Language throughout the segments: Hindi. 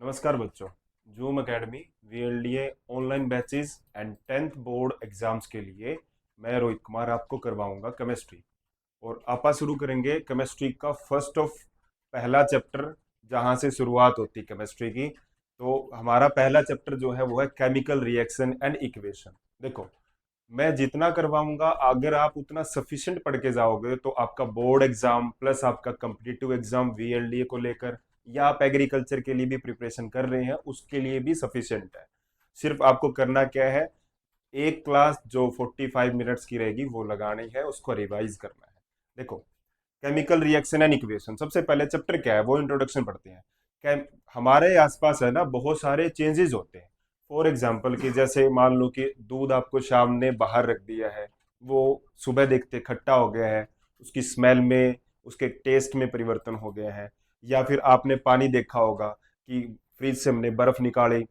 नमस्कार बच्चों। Zoom Academy VLDA online batches and 10th board exams के लिए मैं रोहित कुमार आपको करवाऊंगा केमिस्ट्री। और आपा शुरू करेंगे केमिस्ट्री का फर्स्ट ऑफ पहला चैप्टर, जहां से शुरुआत होती है केमिस्ट्री की। तो हमारा पहला चैप्टर जो है वो है केमिकल रिएक्शन एंड इक्वेशन। देखो, मैं जितना करवाऊंगा अगर आप उतना सफिशिएंट पढ़ के जाओगे तो आपका बोर्ड एग्जाम प्लस आपका कम्पिटिटिव एग्जाम वीएलडीए को लेकर, या आप एग्रीकल्चर के लिए भी प्रिपरेशन कर रहे हैं उसके लिए भी सफिशिएंट है। सिर्फ आपको करना क्या है, एक क्लास जो 45 मिनट्स की रहेगी वो लगानी है, उसको रिवाइज करना है। देखो, केमिकल रिएक्शन एंड इक्वेशन सबसे पहले चैप्टर क्या है वो इंट्रोडक्शन पढ़ते हैं। हमारे आसपास है ना बहुत सारे चेंजेस होते हैं। फॉर एग्जाम्पल कि जैसे मान लो कि दूध आपको शाम ने बाहर रख दिया है, वो सुबह देखते खट्टा हो गया है, उसकी स्मेल में उसके टेस्ट में परिवर्तन हो गया है। या फिर आपने पानी देखा होगा कि फ्रिज से हमने बर्फ निकाली,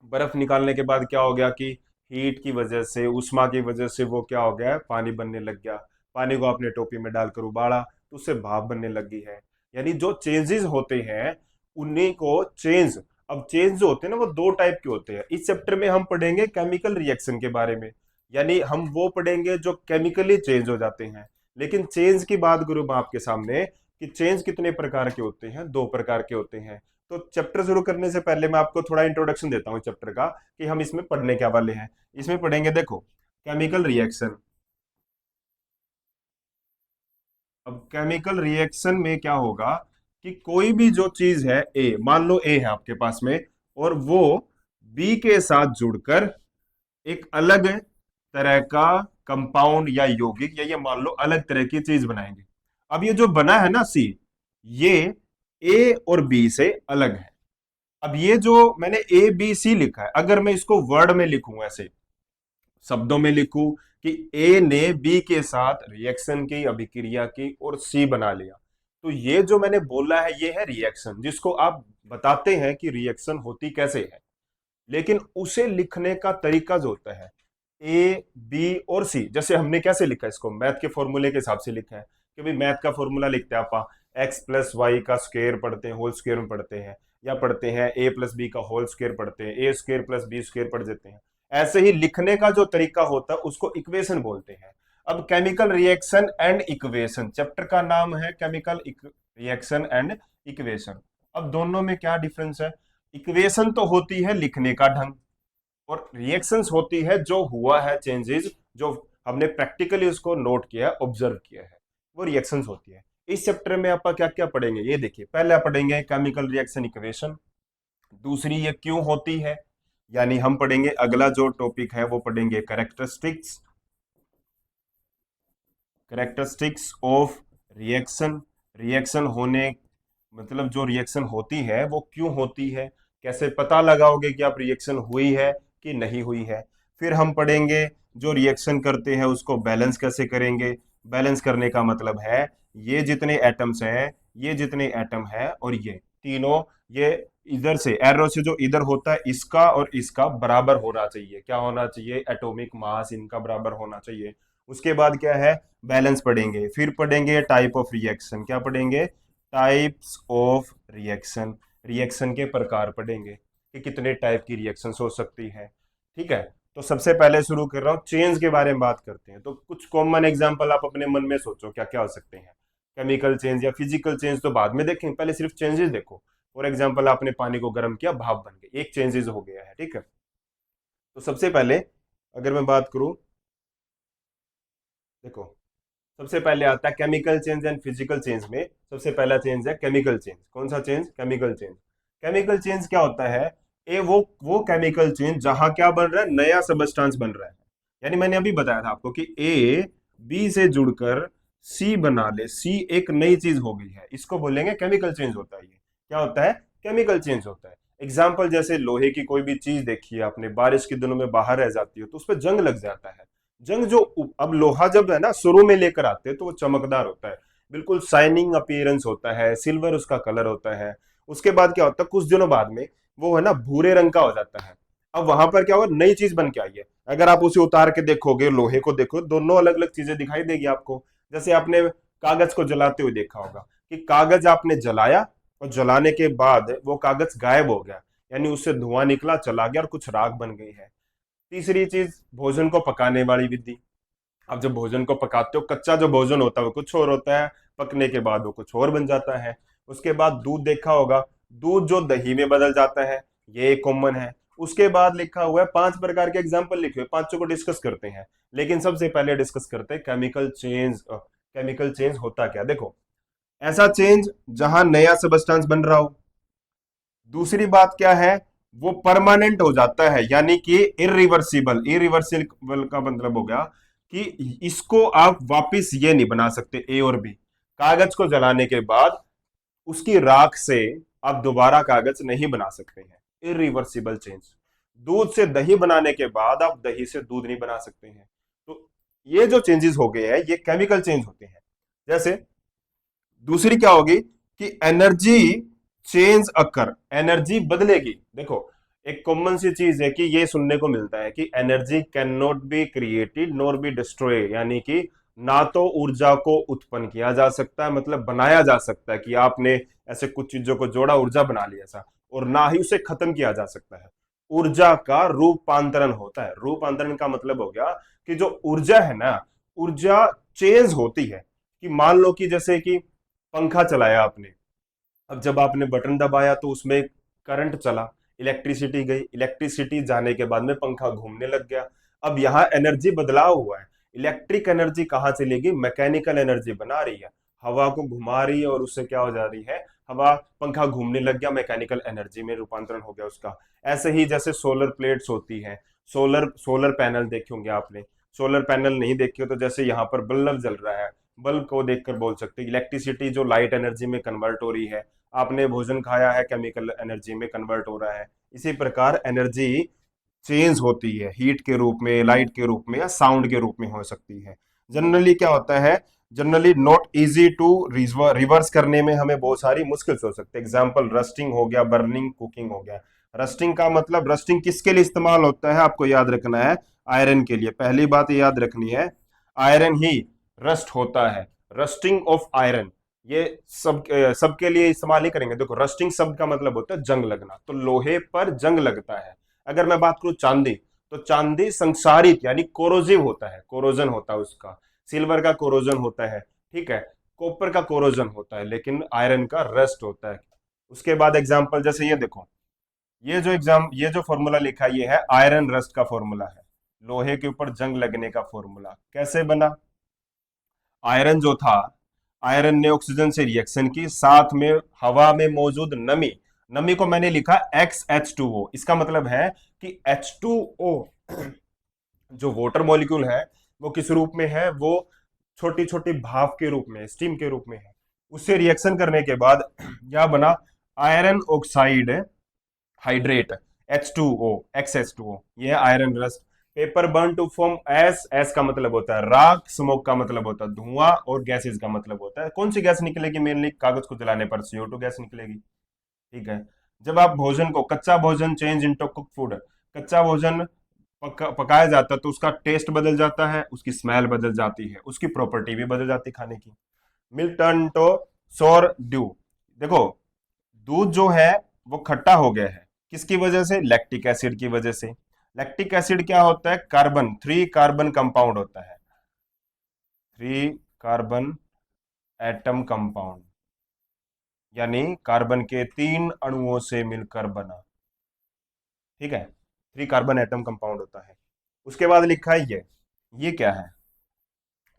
बर्फ निकालने के बाद क्या हो गया कि हीट की वजह से, उष्मा की वजह से वो क्या हो गया है, पानी बनने लग गया। पानी को आपने टोपी में डालकर उबाला तो उससे भाप बनने लगी है। यानी जो चेंजेस होते हैं उन्हीं को चेंज, अब चेंज जो होते हैं ना वो दो टाइप के होते हैं। इस चैप्टर में हम पढ़ेंगे केमिकल रिएक्शन के बारे में, यानी हम वो पढ़ेंगे जो केमिकली चेंज हो जाते हैं। लेकिन चेंज की बात करूं मैं आपके सामने कि चेंज कितने प्रकार के होते हैं, दो प्रकार के होते हैं। तो चैप्टर शुरू करने से पहले मैं आपको थोड़ा इंट्रोडक्शन देता हूँ चैप्टर का कि हम इसमें पढ़ने क्या वाले हैं। इसमें पढ़ेंगे, देखो, केमिकल रिएक्शन। अब केमिकल रिएक्शन में क्या होगा कि कोई भी जो चीज है, ए मान लो ए है आपके पास में, और वो बी के साथ जुड़कर एक अलग तरह का कंपाउंड या यौगिक या ये मान लो अलग तरह की चीज बनाएंगे। अब ये जो बना है ना सी, ये ए और बी से अलग है। अब ये जो मैंने ए बी सी लिखा है, अगर मैं इसको वर्ड में लिखूं, ऐसे शब्दों में लिखूं कि ए ने बी के साथ रिएक्शन की, अभिक्रिया की और सी बना लिया, तो ये जो मैंने बोला है ये है रिएक्शन, जिसको आप बताते हैं कि रिएक्शन होती कैसे है। लेकिन उसे लिखने का तरीका जो होता है, ए बी और सी, जैसे हमने कैसे लिखा है इसको, मैथ के फॉर्मूले के हिसाब से लिखा है कि भाई मैथ का फॉर्मूला लिखते हैं आप, एक्स प्लस वाई का स्क्वायर पढ़ते हैं, होल स्क्वायर में पढ़ते हैं, या पढ़ते हैं ए प्लस बी का होल स्क्वायर पढ़ते हैं, ए स्क्वायर प्लस बी स्क्वायर पढ़ देते हैं। ऐसे ही लिखने का जो तरीका होता है उसको इक्वेशन बोलते हैं। अब chemical reaction and equation, chapter का नाम है केमिकल रिएक्शन एंड इक्वेशन। अब दोनों में क्या डिफरेंस है? इक्वेशन तो होती है लिखने का ढंग, और रिएक्शंस होती है जो हुआ है, चेंजेस जो हमने प्रैक्टिकली उसको नोट किया, ऑब्जर्व किया है, वो रिएक्शंस होती है। इस चैप्टर में आप क्या क्या पढ़ेंगे ये देखिए। पहले आप पढ़ेंगे केमिकल रिएक्शन इक्वेशन, दूसरी ये क्यों होती है, यानी हम पढ़ेंगे अगला जो टॉपिक है वो पढ़ेंगे characteristics, characteristics of reaction. Reaction होने मतलब जो रिएक्शन होती है वो क्यों होती है, कैसे पता लगाओगे कि आप रिएक्शन हुई है कि नहीं हुई है। फिर हम पढ़ेंगे जो रिएक्शन करते हैं उसको बैलेंस कैसे करेंगे। बैलेंस करने का मतलब है ये जितने एटम्स हैं, ये जितने एटम है और ये तीनों, ये इधर से एरो से जो इधर होता है इसका और इसका बराबर होना चाहिए। क्या होना चाहिए? एटॉमिक मास इनका बराबर होना चाहिए। उसके बाद क्या है? बैलेंस पढ़ेंगे। फिर पढ़ेंगे टाइप ऑफ रिएक्शन। क्या पढ़ेंगे? Types of reaction. रिएक्शन के प्रकार पढ़ेंगे कि कितने टाइप की रिएक्शन हो सकती है। ठीक है, तो सबसे पहले शुरू कर रहा हूँ, चेंज के बारे में बात करते हैं। तो कुछ कॉमन एग्जांपल आप अपने मन में सोचो क्या क्या हो सकते हैं। केमिकल चेंज या फिजिकल चेंज तो बाद में देखेंगे, पहले सिर्फ चेंजेस देखो। फॉर एग्जाम्पल आपने पानी को गर्म किया, भाप बन गई, एक चेंजेस हो गया है। ठीक है, तो सबसे पहले अगर मैं बात करूं, देखो, सबसे पहले आता है chemical change and physical change में सबसे पहला चेंज है केमिकल चेंज। कौन सा change? Chemical change. Chemical change क्या होता है? ए वो केमिकल चेंज जहां क्या बन रहा है, नया सबस्टांस बन रहा है। यानी मैंने अभी बताया था आपको कि ए बी से जुड़कर सी बना ले, सी एक नई चीज हो गई है, इसको बोलेंगे केमिकल चेंज होता है। ये क्या होता है? केमिकल चेंज होता है। एग्जाम्पल जैसे लोहे की कोई भी चीज देखी है आपने, बारिश के दिनों में बाहर रह जाती है तो उस पर जंग लग जाता है। जंग जो अब लोहा जब है ना शुरू में लेकर आते हैं तो वो चमकदार होता है, बिल्कुल शाइनिंग अपीयरेंस होता है, सिल्वर उसका कलर होता है। उसके बाद क्या होता है, कुछ दिनों बाद में वो है ना भूरे रंग का हो जाता है। अब वहां पर क्या होगा, नई चीज बन के आई है। अगर आप उसे उतार के देखोगे, लोहे को देखो, दोनों अलग अलग चीजें दिखाई देगी आपको। जैसे आपने कागज को जलाते हुए देखा होगा कि कागज आपने जलाया और जलाने के बाद वो कागज गायब हो गया, यानी उससे धुआं निकला, चला गया और कुछ राख बन गई है। तीसरी चीज, भोजन को पकाने वाली विधि। अब जब भोजन को पकाते हो, कच्चा जो भोजन होता है वो कुछ और होता है, पकने के बाद वो कुछ और बन जाता है। उसके बाद दूध देखा होगा, दूध जो दही में बदल जाता है, ये एक कॉमन है। उसके बाद लिखा हुआ है 5 प्रकार के एग्जाम्पल लिखे हुए, पांचों को डिस्कस करते हैं। लेकिन सबसे पहले डिस्कस करते हैं केमिकल चेंज। केमिकल चेंज होता क्या, देखो, ऐसा चेंज जहां नया सबस्टेंस बन रहा हो। दूसरी बात क्या है, वो परमानेंट हो जाता है, यानी कि इरिवर्सिबल। इरिवर्सिबल का मतलब हो गया कि इसको आप वापिस ये नहीं बना सकते, ए और बी। कागज को जलाने के बाद उसकी राख से आप दोबारा कागज नहीं बना सकते हैं, इरिवर्सिबल चेंज। दूध से दही बनाने के बाद आप दही से दूध नहीं बना सकते हैं। तो ये जो चेंजेस हो गए हैं, ये केमिकल चेंज होते हैं। जैसे दूसरी क्या होगी कि एनर्जी चेंज अकर, एनर्जी बदलेगी। देखो, एक कॉमन सी चीज है कि ये सुनने को मिलता है कि energy can not be created nor be destroy, यानी कि ना तो ऊर्जा को उत्पन्न किया जा सकता है, मतलब बनाया जा सकता है कि आपने ऐसे कुछ चीजों को जोड़ा, ऊर्जा बना लिया ऐसा, और ना ही उसे खत्म किया जा सकता है। ऊर्जा का रूपांतरण होता है। रूपांतरण का मतलब हो गया कि जो ऊर्जा है ना, ऊर्जा चेंज होती है। कि मान लो कि जैसे कि पंखा चलाया आपने, अब जब आपने बटन दबाया तो उसमें करंट चला, इलेक्ट्रिसिटी गई, इलेक्ट्रिसिटी जाने के बाद में पंखा घूमने लग गया। अब यहाँ एनर्जी बदलाव हुआ है। इलेक्ट्रिक एनर्जी कहाँ से लेगी, मैकेनिकल एनर्जी बना रही है, हवा को घुमा रही है और उससे क्या हो जा रही है, हवा, पंखा घूमने लग गया, मैकेनिकल एनर्जी में रूपांतरण हो गया उसका। ऐसे ही जैसे सोलर प्लेट्स होती हैं, सोलर सोलर पैनल देखे होंगे आपने। सोलर पैनल नहीं देखे हो तो जैसे यहाँ पर बल्ब जल रहा है, बल्ब को देखकर बोल सकते हैं इलेक्ट्रिसिटी जो लाइट एनर्जी में कन्वर्ट हो रही है। आपने भोजन खाया है, केमिकल एनर्जी में कन्वर्ट हो रहा है। इसी प्रकार एनर्जी चेंज होती है, हीट के रूप में, लाइट के रूप में, या साउंड के रूप में हो सकती है। जनरली क्या होता है, generally not easy to reverse करने में हमें बहुत सारी मुश्किल हो सकती है। एग्जाम्पल, रस्टिंग हो गया, बर्निंग, कुकिंग हो गया। रस्टिंग का मतलब, रस्टिंग किसके लिए इस्तेमाल होता है, आपको याद रखना है, आयरन के लिए। पहली बात ये याद रखनी है, आयरन ही रस्ट होता है, रस्टिंग ऑफ आयरन। ये सबके लिए इस्तेमाल ही करेंगे। देखो, रस्टिंग शब्द का मतलब होता है जंग लगना, तो लोहे पर जंग लगता है। अगर मैं बात करूं चांदी, तो चांदी संक्षारित यानी कोरोजिव होता है, कोरोजन होता है उसका। सिल्वर का कोरोजन होता है, ठीक है, कॉपर का कोरोजन होता है, लेकिन आयरन का रस्ट होता है। उसके बाद एग्जांपल, जैसे ये देखो, ये जो फॉर्मूला लिखा है, ये है आयरन रस्ट का फॉर्मूला है, लोहे के ऊपर जंग लगने का फॉर्मूला। कैसे बना, आयरन जो था, आयरन ने ऑक्सीजन से रिएक्शन की, साथ में हवा में मौजूद नमी, नमी को मैंने लिखा XH2O। इसका मतलब है कि H2O जो वाटर मॉलिक्यूल है, वो किस रूप में है, वो छोटी छोटी भाप के रूप में, स्टीम के रूप में है। उससे रिएक्शन करने के बाद क्या बना, iron oxide hydrate, H2O, XH2O, ये है iron rust. Paper burn to form ash का मतलब होता है राख, स्मोक का मतलब होता है धुआं, और गैसेस का मतलब होता है, कौन सी गैस निकलेगी, मेनली कागज को जलाने पर CO2 गैस निकलेगी। ठीक है। जब आप भोजन को, कच्चा भोजन चेंज इनटू कुक फूड, कच्चा भोजन पकाया जाता है तो उसका टेस्ट बदल जाता है, उसकी स्मेल बदल जाती है, उसकी प्रॉपर्टी भी बदल जाती है खाने की। मिल्क टर्न टू सोर ड्यू। देखो, दूध जो है वो खट्टा हो गया है, किसकी वजह से, लैक्टिक एसिड की वजह से। लैक्टिक एसिड क्या होता है, कार्बन, 3 कार्बन कंपाउंड होता है, 3 कार्बन एटम कंपाउंड, यानी कार्बन के 3 अणुओं से मिलकर बना। ठीक है, 3 कार्बन एटम कंपाउंड होता है। उसके बाद लिखा है ये क्या है,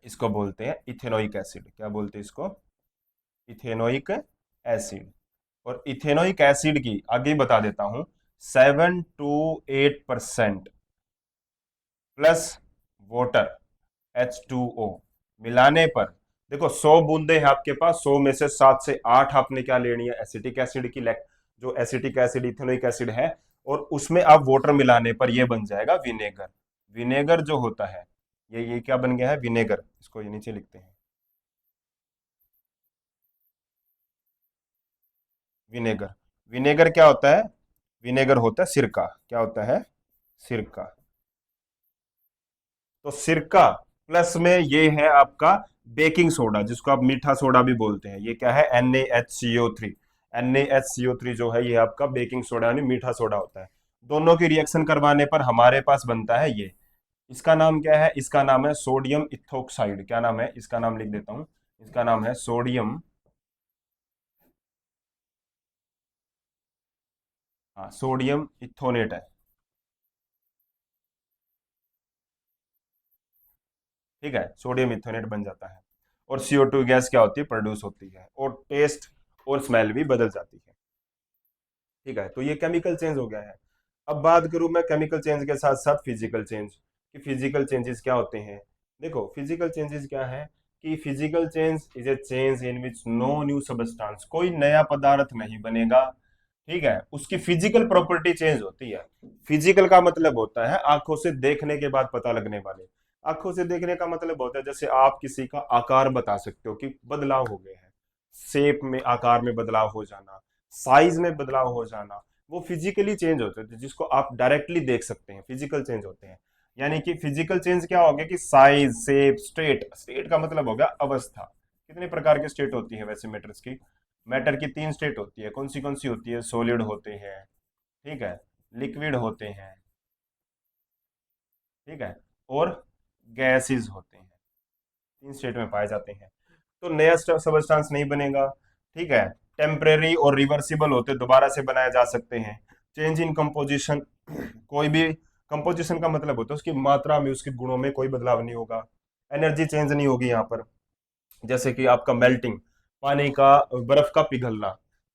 इसको बोलते हैं इथेनोइक एसिड। क्या बोलते हैं इसको, इथेनोइक एसिड। और इथेनोइक एसिड की आगे बता देता हूं, 7 to 8% प्लस वाटर, H2O मिलाने पर, देखो 100 बूंदे हैं आपके पास, 100 में से 7 से 8 आपने क्या लेनी है, एसिटिक एसिड की। जो एसिटिक एसिड, इथेनोइक एसिड है, और उसमें आप वाटर मिलाने पर ये बन जाएगा विनेगर। विनेगर जो होता है, ये क्या बन गया है, विनेगर। इसको ये नीचे लिखते हैं, विनेगर। विनेगर क्या होता है, विनेगर होता है सिरका। क्या होता है, सिरका। तो सिरका प्लस में ये है आपका बेकिंग सोडा, जिसको आप मीठा सोडा भी बोलते हैं, ये क्या है, NaHCO3। NaHCO3 जो है ये आपका बेकिंग सोडा यानी मीठा सोडा होता है। दोनों की रिएक्शन करवाने पर हमारे पास बनता है ये। इसका नाम क्या है? इसका नाम है सोडियम इथोक्साइड। क्या नाम है इसका? नाम लिख देता हूं, इसका नाम है सोडियम, हाँ सोडियम इथोनेट है। ठीक है, सोडियम इथोनेट बन जाता है। और CO2 गैस क्या होती है? प्रोड्यूस होती है, और टेस्ट और स्मेल भी बदल जाती है। ठीक है, तो ये केमिकल चेंज हो गया है। अब बात करूं मैं केमिकल चेंज के साथ साथ फिजिकल चेंज, कि फिजिकल चेंजेस क्या होते हैं। देखो फिजिकल चेंजेस क्या है, कि physical change is a change in which no new substance, कोई नया पदार्थ नहीं बनेगा। ठीक है, उसकी फिजिकल प्रॉपर्टी चेंज होती है। फिजिकल का मतलब होता है आंखों से देखने के बाद पता लगने वाले। आंखों से देखने का मतलब होता है जैसे आप किसी का आकार बता सकते हो कि बदलाव हो गए हैं, शेप में आकार में बदलाव हो जाना, साइज में बदलाव हो जाना, वो फिजिकली चेंज होते थे जिसको आप डायरेक्टली देख सकते हैं, फिजिकल चेंज होते हैं। यानी कि फिजिकल चेंज क्या हो गया कि साइज, शेप, स्टेट। स्टेट का मतलब हो गया अवस्था। कितने प्रकार की स्टेट होती है वैसे मैटर्स की? मैटर की 3 स्टेट होती है। कौन सी होती है? सॉलिड होते हैं, ठीक है, लिक्विड होते हैं, ठीक है, और गैसेस होते हैं। 3 स्टेट में पाए जाते हैं। तो नया सबस्टांस नहीं बनेगा। ठीक है, टेम्परेरी और रिवर्सिबल होते, दोबारा से बनाए जा सकते हैं। चेंज इन कंपोजिशन, कोई भी कंपोजिशन का मतलब होता है उसकी मात्रा में, उसके गुणों में कोई बदलाव नहीं होगा। एनर्जी चेंज नहीं होगी यहाँ पर। जैसे कि आपका मेल्टिंग, पानी का, बर्फ का पिघलना।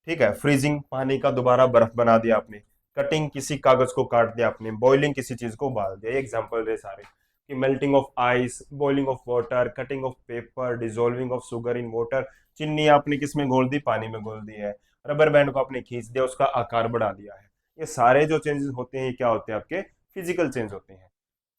ठीक है, फ्रीजिंग, पानी का दोबारा बर्फ बना दिया आपने। कटिंग, किसी कागज को काट दिया आपने। बॉइलिंग, किसी चीज को उबाल दिया। ये एग्जांपल है सारे, कि melting of ice, boiling of water, cutting of paper, dissolving of sugar in water. चीनी आपने किस में घोल दी? पानी में घोल दी है। रबर बैंड को आपने खींच दिया, उसका आकार बढ़ा दिया है। ये सारे जो चेंजेस होते हैं ये क्या होते हैं? आपके फिजिकल चेंज होते हैं।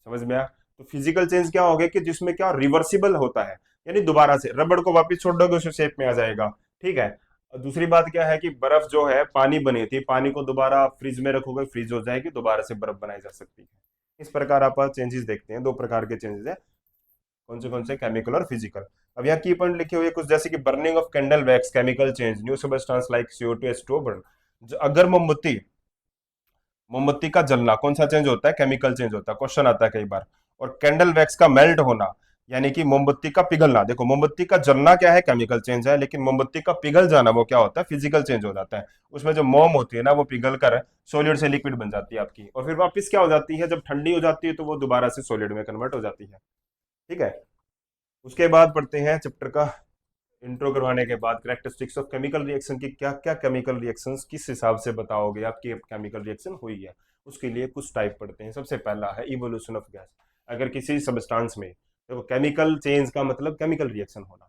समझ में आया? तो फिजिकल चेंज क्या हो गया कि जिसमें क्या रिवर्सिबल होता है, यानी दोबारा से रबड़ को वापस छोड़ दोगे उसी शेप में आ जाएगा। ठीक है। और दूसरी बात क्या है कि बर्फ जो है पानी बनी थी, पानी को दोबारा फ्रिज में रखोगे फ्रीज हो जाएगी, दोबारा से बर्फ बनाई जा सकती है। इस प्रकार आप चेंजेस देखते हैं, 2 प्रकार के चेंजेस है। कौन से? केमिकल और फिजिकल। अब यहाँ की पॉइंट लिखे हुए कुछ, जैसे कि burning of candle wax, chemical change, new substance like CO2 H2O burn. अगर मोमबत्ती, मोमबत्ती का जलना कौन सा चेंज होता है? केमिकल चेंज होता है, क्वेश्चन आता है कई बार। और कैंडल वैक्स का मेल्ट होना, यानी कि मोमबत्ती का पिघलना। देखो मोमबत्ती का जलना क्या है? केमिकल चेंज है, लेकिन मोमबत्ती का पिघल जाना वो क्या होता है? फिजिकल चेंज हो जाता है। उसमें जो मोम होती है ना वो पिघल कर सॉलिड से लिक्विड बन जाती है आपकी, और फिर वापस क्या हो जाती है? जब ठंडी हो जाती है तो वो दोबारा से सॉलिड में कन्वर्ट हो जाती है। ठीक है। उसके बाद पढ़ते हैं चैप्टर का इंट्रो करवाने के बाद कैरेक्टरिस्टिक्स ऑफ केमिकल रिएक्शन की, क्या क्या केमिकल रिएक्शंस किस हिसाब से बताओगे आपकी केमिकल रिएक्शन हुई है। उसके लिए कुछ टाइप पढ़ते हैं। सबसे पहला है इवोल्यूशन ऑफ गैस। अगर किसी सब्सटेंस में, देखो केमिकल चेंज का मतलब केमिकल रिएक्शन होना,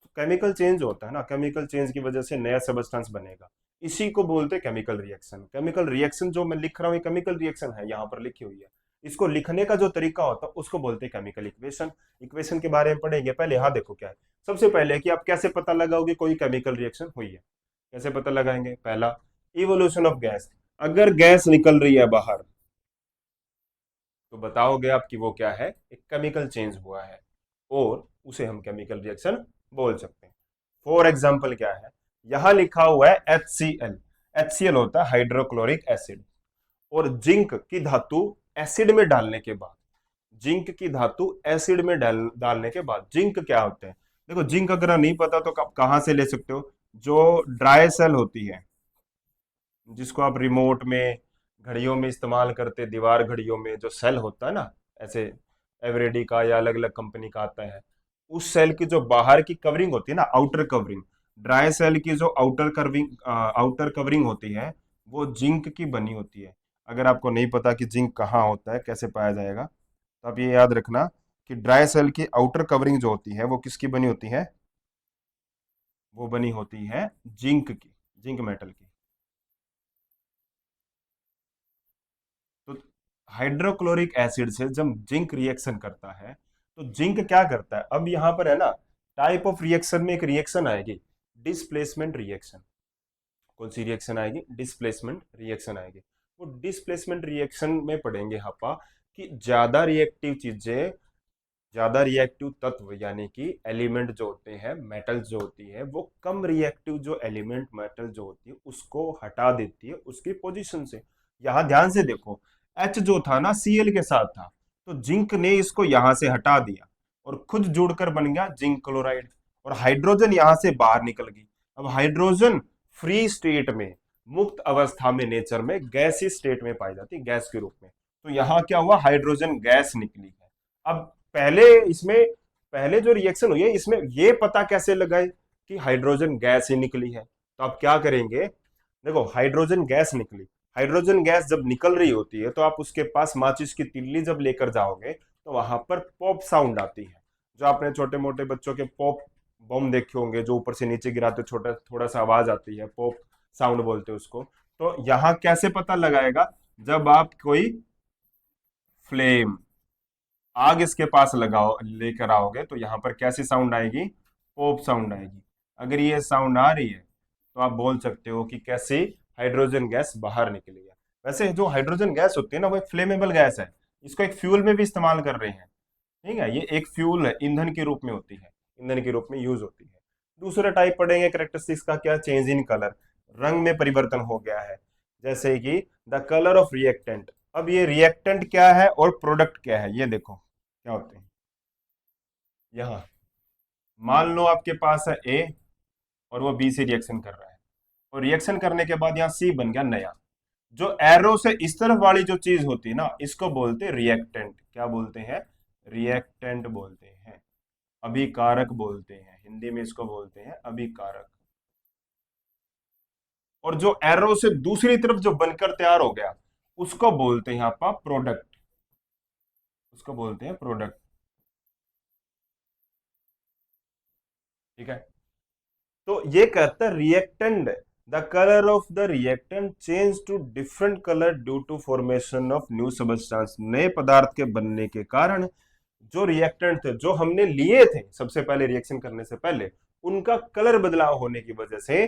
तो केमिकल चेंज होता है ना, केमिकल चेंज की वजह से नया सब्सटेंस बनेगा, इसी को बोलते हैं केमिकल रिएक्शन। केमिकल रिएक्शन जो मैं लिख रहा हूँ ये केमिकल रिएक्शन है, यहाँ पर लिखी हुई है। इसको लिखने का जो तरीका होता है उसको बोलते हैं केमिकल इक्वेशन। इक्वेशन के बारे में पढ़ेंगे पहले। यहाँ देखो क्या है, सबसे पहले कि आप कैसे पता लगाओगे कोई केमिकल रिएक्शन हुई है। कैसे पता लगाएंगे? पहला, इवोल्यूशन ऑफ गैस। अगर गैस निकल रही है बाहर तो बताओगे आप कि वो क्या है? एक केमिकल चेंज हुआ है, और उसे हम केमिकल रिएक्शन बोल सकते हैं। फॉर एग्जाम्पल क्या है, यहां लिखा हुआ है HCl। HCl होता है हाइड्रोक्लोरिक एसिड। और जिंक की धातु एसिड में डालने के बाद, जिंक की धातु एसिड में डालने के बाद जिंक क्या होते हैं? देखो जिंक अगर नहीं पता तो आप कहां से ले सकते हो? जो ड्राई सेल होती है, जिसको आप रिमोट में, घड़ियों में इस्तेमाल करते, दीवार घड़ियों में जो सेल होता है ना, ऐसे एवरेडी का या अलग अलग कंपनी का आता है, उस सेल की जो बाहर की कवरिंग होती है ना, आउटर कवरिंग, ड्राई सेल की जो आउटर कवरिंग होती है वो जिंक की बनी होती है। अगर आपको नहीं पता कि जिंक कहाँ होता है, कैसे पाया जाएगा, तो आप ये याद रखना कि ड्राई सेल की आउटर कवरिंग जो होती है वो किसकी बनी होती है? वो बनी होती है जिंक की, जिंक मेटल की। तो हाइड्रोक्लोरिक एसिड से जब जिंक रिएक्शन करता है तो जिंक क्या करता है? अब यहां पर है ना, टाइप ऑफ रिएक्शन में एक रिएक्शन आएगी, डिस्प्लेसमेंट रिएक्शन। कौन सी रिएक्शन आएगी? डिस्प्लेसमेंट रिएक्शन आएगी। वो डिस्प्लेसमेंट रिएक्शन में पढ़ेंगे हापा कि ज्यादा रिएक्टिव चीजें ज्यादा रिएक्टिव तत्व यानी कि एलिमेंट जो होते हैं, मेटल्स जो होती है, वो कम रिएक्टिव जो एलिमेंट मेटल जो होती है उसको हटा देती है उसकी पोजीशन से। यहाँ ध्यान से देखो, एच जो था ना Cl के साथ था, तो जिंक ने इसको यहां से हटा दिया और खुद जुड़कर बन गया जिंक क्लोराइड, और हाइड्रोजन यहां से बाहर निकल गई। अब हाइड्रोजन फ्री स्टेट में, मुक्त अवस्था में नेचर में गैसी स्टेट में पाई जाती है, गैस के रूप में। तो यहाँ क्या हुआ, हाइड्रोजन गैस निकली है। अब पहले इसमें, पहले जो रिएक्शन हुई है इसमें ये पता कैसे लगाए कि हाइड्रोजन गैस ही निकली है। तो आप क्या करेंगे, देखो हाइड्रोजन गैस निकली, हाइड्रोजन गैस जब निकल रही होती है तो आप उसके पास माचिस की तिल्ली जब लेकर जाओगे तो वहां पर पॉप साउंड आती है। जो आपने छोटे मोटे बच्चों के पॉप बम देखे होंगे, जो ऊपर से नीचे गिराते छोटा थोड़ा सा आवाज आती है, पॉप साउंड बोलते हैं उसको। तो यहाँ कैसे पता लगाएगा, जब आप कोई फ्लेम, आग इसके पास लगाओ, लेकर आओगे तो यहाँ पर कैसी साउंड आएगी, पॉप साउंड आएगी। अगर ये साउंड आ रही है तो आप बोल सकते हो कि कैसी हाइड्रोजन गैस बाहर निकली है। वैसे जो हाइड्रोजन गैस होती है ना, वो एक फ्लेमेबल गैस है, इसको एक फ्यूल में भी इस्तेमाल कर रहे हैं। ठीक है, ये एक फ्यूल है, ईंधन के रूप में होती है, ईंधन के रूप में यूज होती है। दूसरा टाइप पढ़ेंगे करेक्टरिस्टिक्स का, क्या, चेंज इन कलर, रंग में परिवर्तन हो गया है। जैसे कि द कलर ऑफ रिएक्टेंट। अब ये रिएक्टेंट क्या है और प्रोडक्ट क्या है, ये देखो क्या होते हैं। यहाँ मान लो आपके पास है ए और वो बी से रिएक्शन कर रहा है, और रिएक्शन करने के बाद यहाँ सी बन गया नया। जो एरो से इस तरफ वाली जो चीज होती है ना, इसको बोलते हैं रिएक्टेंट। क्या बोलते हैं, रिएक्टेंट बोलते हैं, अभिकारक बोलते हैं, हिंदी में इसको बोलते हैं अभिकारक। और जो एरो से दूसरी तरफ जो बनकर तैयार हो गया उसको बोलते हैं यहाँ पर प्रोडक्ट, उसको बोलते हैं प्रोडक्ट। ठीक है, तो ये कहता है reactant, the colour of the reactant change to different colour due to formation of new substance. नए पदार्थ के बनने के कारण जो रिएक्टेंट थे, जो हमने लिए थे सबसे पहले रिएक्शन करने से पहले, उनका कलर बदलाव होने की वजह से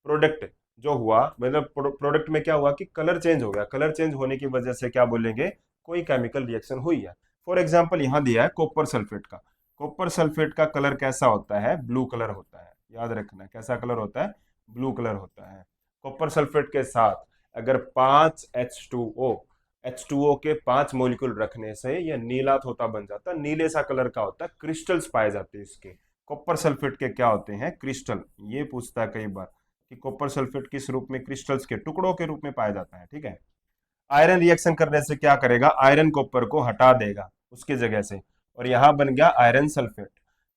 प्रोडक्ट जो हुआ, मतलब प्रोडक्ट में क्या हुआ कि कलर चेंज हो गया। कलर चेंज होने की वजह से क्या बोलेंगे, कोई केमिकल रिएक्शन हुई है। फॉर एग्जाम्पल यहाँ दिया है कॉपर सल्फेट का। कॉपर सल्फेट का कलर कैसा होता है, ब्लू कलर होता है, याद रखना कैसा कलर होता है, ब्लू कलर होता है। कॉपर सल्फेट के साथ अगर 5H2O, H2O के 5 मॉलिक्यूल रखने से यह नीला तोता बन जाता है, नीले सा कलर का होता है, क्रिस्टल्स पाए जाते हैं इसके। कॉपर सल्फेट के क्या होते हैं, क्रिस्टल। ये पूछता है कई बार कि कॉपर सल्फेट किस रूप में, क्रिस्टल्स के टुकड़ों के रूप में पाया जाता है। ठीक है, आयरन रिएक्शन करने से क्या करेगा, आयरन कॉपर को हटा देगा उसकी जगह से, और यहां बन गया iron sulphate.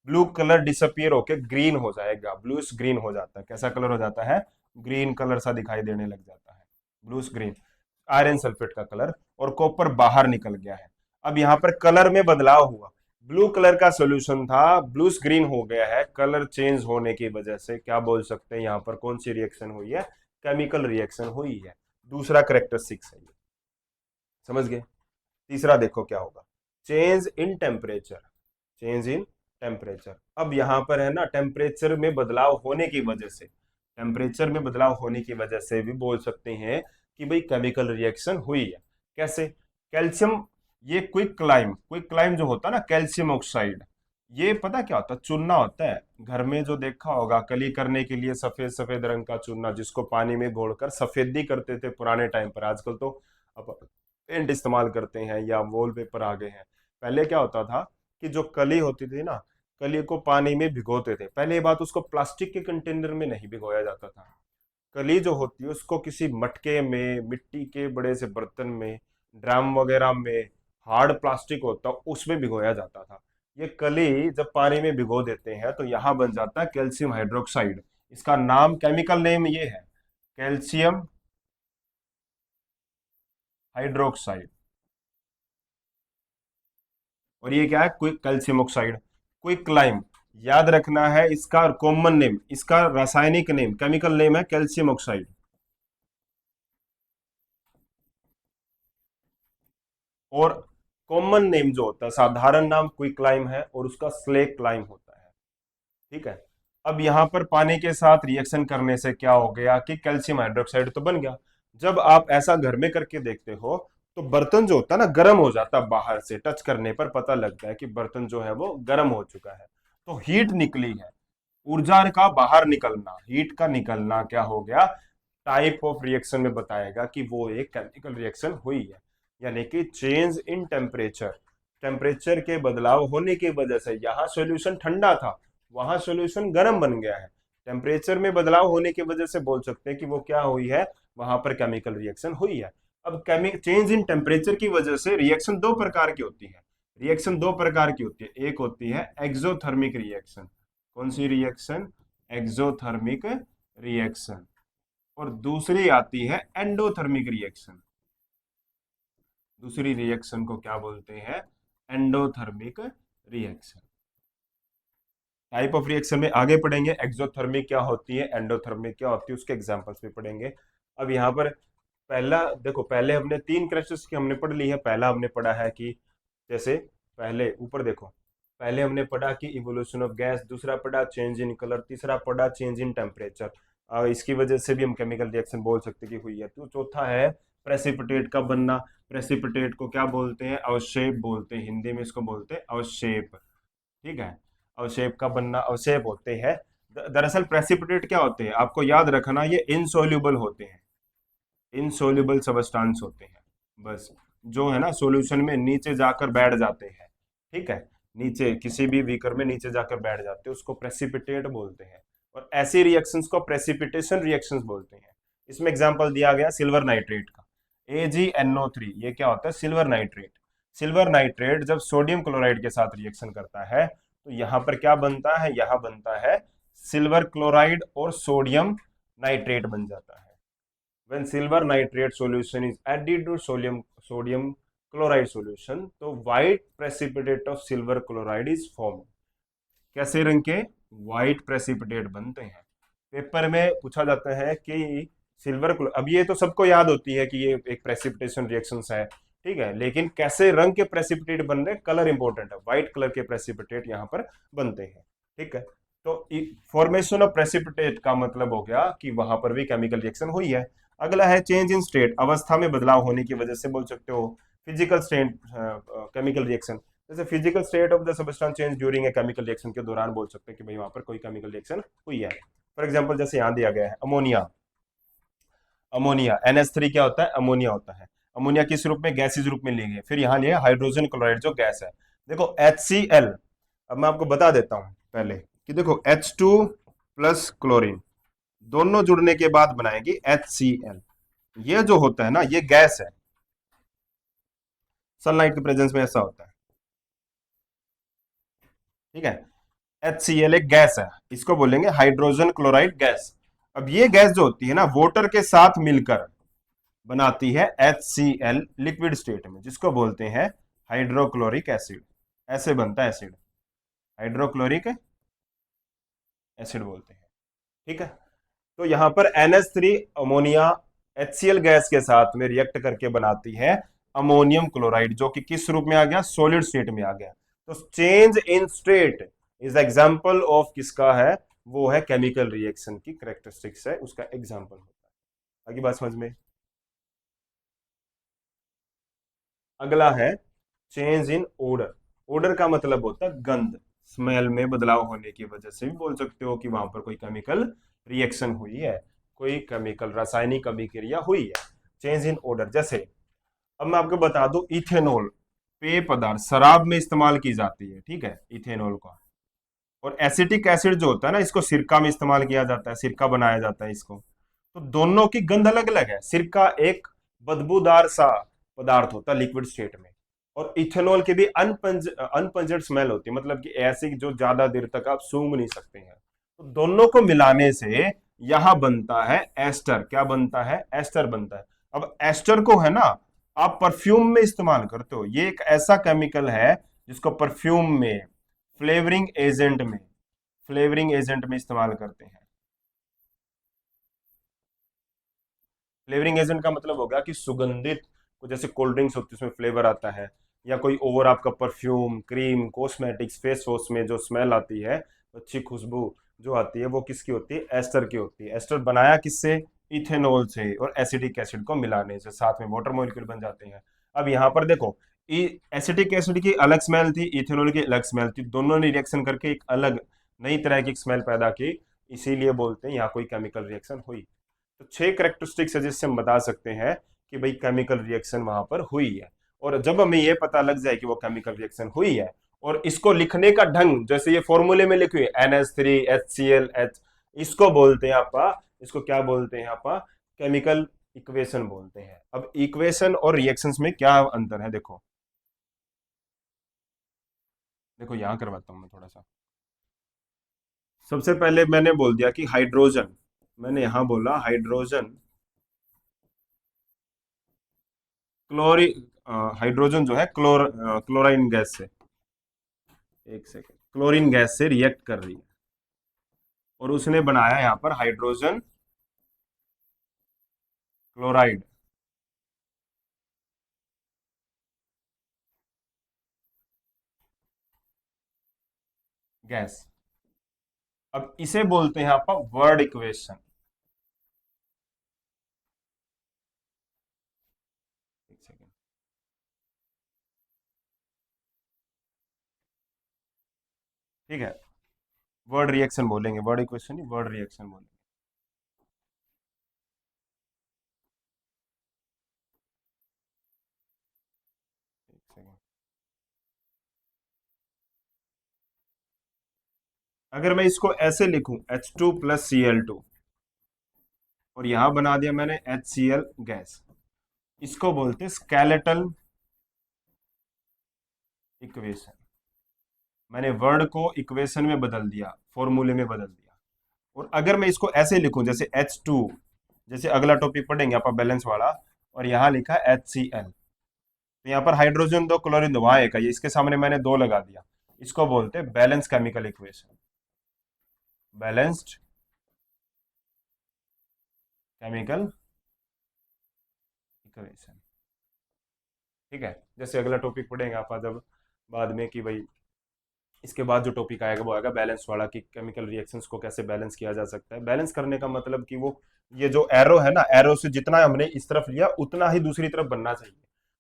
Blue colour disappear होके ग्रीन हो जाएगा, ब्लूस ग्रीन हो जाता है। कैसा कलर हो जाता है, ग्रीन कलर सा दिखाई देने लग जाता है, ब्लूस ग्रीन, आयरन सल्फेट का कलर। और कॉपर बाहर निकल गया है। अब यहाँ पर कलर में बदलाव हुआ, ब्लू कलर का सोल्यूशन था, ब्लूस ग्रीन हो गया है। कलर चेंज होने की वजह से क्या बोल सकते हैं, यहाँ पर कौन सी रिएक्शन हुई है, केमिकल रिएक्शन हुई है। दूसरा करेक्टरिस्टिक्स है ये, समझ गए। तीसरा देखो क्या होगा, change in temperature, change in temperature. अब यहां पर है ना, टेम्परेचर में बदलाव होने की वजह से, टेम्परेचर में बदलाव होने की वजह से भी बोल सकते हैं कि भाई केमिकल रिएक्शन हुई है। कैसे, कैल्शियम, ये क्विक क्लाइम जो होता है ना, कैल्शियम ऑक्साइड, ये पता क्या होता है, चूना होता है। घर में जो देखा होगा, कली करने के लिए सफेद सफेद रंग का चूना, जिसको पानी में घोलकर सफेदी करते थे पुराने टाइम पर। आजकल तो अब पेंट इस्तेमाल करते हैं या वॉलपेपर आ गए हैं। पहले क्या होता था कि जो कली होती थी ना, कली को पानी में भिगोते थे। पहले ये बात, उसको प्लास्टिक के कंटेनर में नहीं भिगोया जाता था। कली जो होती है उसको किसी मटके में, मिट्टी के बड़े से बर्तन में, ड्रम वगैरह में, हार्ड प्लास्टिक होता उसमें भिगोया जाता था। ये कली जब पानी में भिगो देते हैं तो यहाँ बन जाता है कैल्शियम हाइड्रोक्साइड। इसका नाम, केमिकल नेम ये है, कैल्शियम हाइड्रोक्साइड। और ये क्या है, quick calcium oxide, quick climb. याद रखना है इसका कॉमन नेम, इसका रासायनिक नेम, केमिकल नेम है कैल्शियम ऑक्साइड। और कॉमन नेम जो होता है, साधारण नाम क्विक क्लाइम है और उसका स्लेक क्लाइम होता है। ठीक है, अब यहां पर पानी के साथ रिएक्शन करने से क्या हो गया कि कैल्शियम हाइड्रोक्साइड तो बन गया। जब आप ऐसा घर में करके देखते हो तो बर्तन जो होता है ना गर्म हो जाता है, बाहर से टच करने पर पता लगता है कि बर्तन जो है वो गर्म हो चुका है। तो हीट निकली है, ऊर्जा का बाहर निकलना, हीट का निकलना क्या हो गया, टाइप ऑफ रिएक्शन में बताएगा कि वो एक केमिकल रिएक्शन हुई है। यानी कि चेंज इन टेम्परेचर, टेम्परेचर के बदलाव होने की वजह से, यहाँ सॉल्यूशन ठंडा था वहां सॉल्यूशन गर्म बन गया है, टेम्परेचर में बदलाव होने की वजह से बोल सकते हैं कि वो क्या हुई है, वहां पर केमिकल रिएक्शन हुई है। अब चेंज इन टेम्परेचर की वजह से रिएक्शन दो प्रकार की होती है, रिएक्शन दो प्रकार की होती है, एक होती है एक्सोथर्मिक रिएक्शन। कौन सी रिएक्शन? Exothermic reaction. और दूसरी आती है एंडोथर्मिक रिएक्शन। दूसरी रिएक्शन को क्या बोलते हैं? Endothermic reaction. Type of reaction में आगे पढ़ेंगे, एक्सोथर्मिक क्या होती है, एंडोथर्मिक क्या होती है, उसके एग्जांपल्स भी पढ़ेंगे। अब यहाँ पर पहला देखो, पहले हमने तीन कैरेक्टरिस्टिक्स की हमने पढ़ ली है। पहला हमने पढ़ा है कि जैसे पहले ऊपर देखो, पहले हमने पढ़ा कि इवोल्यूशन ऑफ गैस, दूसरा पढ़ा चेंज इन कलर, तीसरा पढ़ा चेंज इन टेम्परेचर। इसकी वजह से भी हम केमिकल रिएक्शन बोल सकते कि हुई है। तो चौथा है प्रेसिपिटेट का बनना। प्रेसिपिटेट को क्या बोलते हैं? अवशेप बोलते हैं, हिंदी में इसको बोलते हैं अवशेप। ठीक है, अवशेप का बनना, अवशेप होते हैं। दरअसल प्रेसिपिटेट क्या होते हैं, आपको याद रखना, ये इनसोल्यूबल होते हैं, इनसोल्यूबल सबस्टांस होते हैं, बस जो है ना सॉल्यूशन में नीचे जाकर बैठ जाते हैं। ठीक है, नीचे किसी भी बीकर में नीचे जाकर बैठ जाते हैं, उसको प्रेसिपिटेट बोलते हैं। और ऐसी रिएक्शंस को प्रेसिपिटेशन रिएक्शंस बोलते हैं। इसमें एग्जांपल दिया गया सिल्वर नाइट्रेट का, AgNO3, ये क्या होता है? Silver nitrate. सिल्वर नाइट्रेट जब सोडियम क्लोराइड के साथ रिएक्शन करता है तो यहाँ पर क्या बनता है? यहाँ बनता है सिल्वर क्लोराइड और सोडियम नाइट्रेट बन जाता है। when silver nitrate solution is added to sodium chloride solution, तो white precipitate of silver chloride is formed। कैसे रंग के? व्हाइट प्रेसिपिटेट बनते हैं। पेपर में पूछा जाता है कि सिल्वर, अब ये तो सबको याद होती है कि ये एक प्रेसिपिटेशन रिएक्शंस है, ठीक है, लेकिन कैसे रंग के प्रेसिपिटेट बन रहे, कलर इंपॉर्टेंट है, व्हाइट कलर के प्रेसिपिटेट यहाँ पर बनते हैं। ठीक है, तो फॉर्मेशन ऑफ प्रेसिपिटेट का मतलब हो गया कि वहां पर भी केमिकल रिएक्शन हुई है। अगला है चेंज इन स्टेट, अवस्था में बदलाव होने की वजह से बोल सकते हो फिजिकल स्टेट केमिकल रिएक्शन। जैसे physical state of the substance change during a chemical reaction के दौरान बोल सकते हैं कि भाई वहां पर कोई केमिकल रिएक्शन हुई है। फॉर एग्जांपल जैसे यहाँ दिया गया है अमोनिया, अमोनिया NH3 क्या होता है? अमोनिया होता है। अमोनिया किस रूप में? गैसीय रूप में लेंगे। फिर यहाँ लिया हाइड्रोजन क्लोराइड जो गैस है। देखो HCl, अब मैं आपको बता देता हूं पहले कि देखो H2 प्लस क्लोरीन दोनों जुड़ने के बाद बनाएगी HCl। ये जो होता है ना, ये गैस है, सनलाइट के प्रेजेंस में ऐसा होता है। ठीक है, HCl एक गैस है, इसको बोलेंगे हाइड्रोजन क्लोराइड गैस। अब ये गैस जो होती है ना, वाटर के साथ मिलकर बनाती है HCl लिक्विड स्टेट में, जिसको बोलते हैं हाइड्रोक्लोरिक एसिड। ऐसे बनता है एसिड, हाइड्रोक्लोरिक एसिड बोलते हैं। ठीक है, तो यहां पर NH3 अमोनिया HCl गैस के साथ में रिएक्ट करके बनाती है अमोनियम क्लोराइड, जो कि किस रूप में आ गया? सॉलिड स्टेट में आ गया। तो change in state is example of किसका है? वो है केमिकल रिएक्शन की कैरेक्टरिस्टिक्स है, उसका एग्जांपल होता है। आगे बात समझ में? अगला है चेंज इन ओडर। ओडर का मतलब होता है गंध, स्मेल में बदलाव होने की वजह से भी बोल सकते हो कि वहां पर कोई केमिकल रिएक्शन हुई है, कोई केमिकल रासायनिक अभिक्रिया हुई है। चेंज इन ओडर, जैसे अब मैं आपको बता दूं, इथेनॉल पेय पदार्थ शराब में इस्तेमाल की जाती है, ठीक है, इथेनॉल का। और एसिटिक एसिड जो होता है ना, इसको सिरका में इस्तेमाल किया जाता है, सिरका बनाया जाता है इसको। तो दोनों की गंध अलग अलग है। सिरका एक बदबूदार सा पदार्थ होता है लिक्विड स्टेट में, और इथेनॉल की भी अनपंजर्ड स्मेल होती है, मतलब कि ऐसी जो ज्यादा देर तक आप सूंघ नहीं सकते हैं। तो दोनों को मिलाने से यहां बनता है एस्टर। क्या बनता है? एस्टर बनता है। अब एस्टर को है ना आप परफ्यूम में इस्तेमाल करते हो, ये एक ऐसा केमिकल है जिसको परफ्यूम में, फ्लेवरिंग एजेंट में, फ्लेवरिंग एजेंट में इस्तेमाल करते हैं। फ्लेवरिंग एजेंट का मतलब होगा कि सुगंधित, जैसे कोल्ड ड्रिंक्स होती है उसमें फ्लेवर आता है, या कोई और आपका perfume, cream, cosmetics, face wash में जो स्मेल आती है, अच्छी खुशबू जो आती है, वो किसकी होती है? एस्टर की होती है। एस्टर बनाया किससे? इथेनॉल से, और एसिडिक एसिड को मिलाने से साथ में वाटर मॉलिक्यूल बन जाते हैं। अब यहाँ पर देखो, एसिटिक एसिड की अलग स्मेल थी, इथेनॉल की अलग स्मेल थी, दोनों ने रिएक्शन करके एक अलग नई तरह की स्मेल पैदा की, इसीलिए बोलते हैं यहाँ कोई केमिकल रिएक्शन हुई। तो 6 कैरेक्टरिस्टिक्स है जिससे हम बता सकते हैं कि भाई केमिकल रिएक्शन वहां पर हुई है। और जब हमें ये पता लग जाए कि वो केमिकल रिएक्शन हुई है, और इसको लिखने का ढंग, जैसे ये फॉर्मूले में लिखी हुई NH3HCl H, इसको बोलते हैं आपा, इसको क्या बोलते हैं आपा, केमिकल इक्वेशन बोलते हैं। अब इक्वेशन और रिएक्शंस में क्या अंतर है, देखो देखो यहां करवाता हूं मैं थोड़ा सा। सबसे पहले मैंने बोल दिया कि हाइड्रोजन, मैंने यहां बोला हाइड्रोजन क्लोरी हाइड्रोजन जो है क्लोराइन गैस से, एक सेकेंड, क्लोरीन गैस से रिएक्ट कर रही है, और उसने बनाया यहां पर हाइड्रोजन क्लोराइड गैस। अब इसे बोलते हैं आप वर्ड इक्वेशन। एक सेकेंड, ठीक है, वर्ड रिएक्शन बोलेंगे, वर्ड इक्वेशन नहीं, वर्ड रिएक्शन बोलेंगे। एक सेकेंड, अगर मैं इसको ऐसे लिखूं H2 + Cl2, और यहां बना दिया मैंने HCl गैस, इसको बोलते हैं स्केलेटल इक्वेशन। मैंने वर्ड को इक्वेशन में बदल दिया, फॉर्मूले में बदल दिया। और अगर मैं इसको ऐसे लिखूं जैसे H2, जैसे अगला टॉपिक पढ़ेंगे आप बैलेंस वाला, और यहाँ लिखा HCl, तो यहाँ पर हाइड्रोजन दो क्लोरीन दो, वहां एक है, ये इसके सामने मैंने दो लगा दिया, इसको बोलते हैं balance chemical equation, balanced chemical equation. ठीक है, जैसे अगला टॉपिक पढ़ेंगे आप जब बाद में, कि भाई इसके बाद जो टॉपिक आएगा वो आएगा बैलेंस वाला, कि केमिकल रिएक्शंस को कैसे बैलेंस किया जा सकता है। बैलेंस करने का मतलब कि वो, ये जो एरो है ना, एरो से जितना हमने इस तरफ लिया उतना ही दूसरी तरफ बनना चाहिए।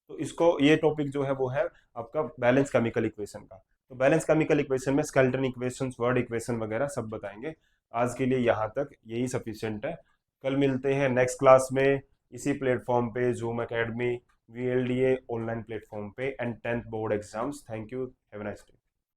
तो इसको, ये टॉपिक जो है वो है आपका बैलेंस केमिकल इक्वेशन का। तो बैलेंस केमिकल इक्वेशन में स्केल्टन इक्वेशन, वर्ड इक्वेशन वगैरह सब बताएंगे। आज के लिए यहाँ तक यही सफिशियंट है। कल मिलते हैं नेक्स्ट क्लास में, इसी प्लेटफॉर्म पे, Zoom Academy VLDA online platform पे, and 10th board exams. Thank you, have a nice day.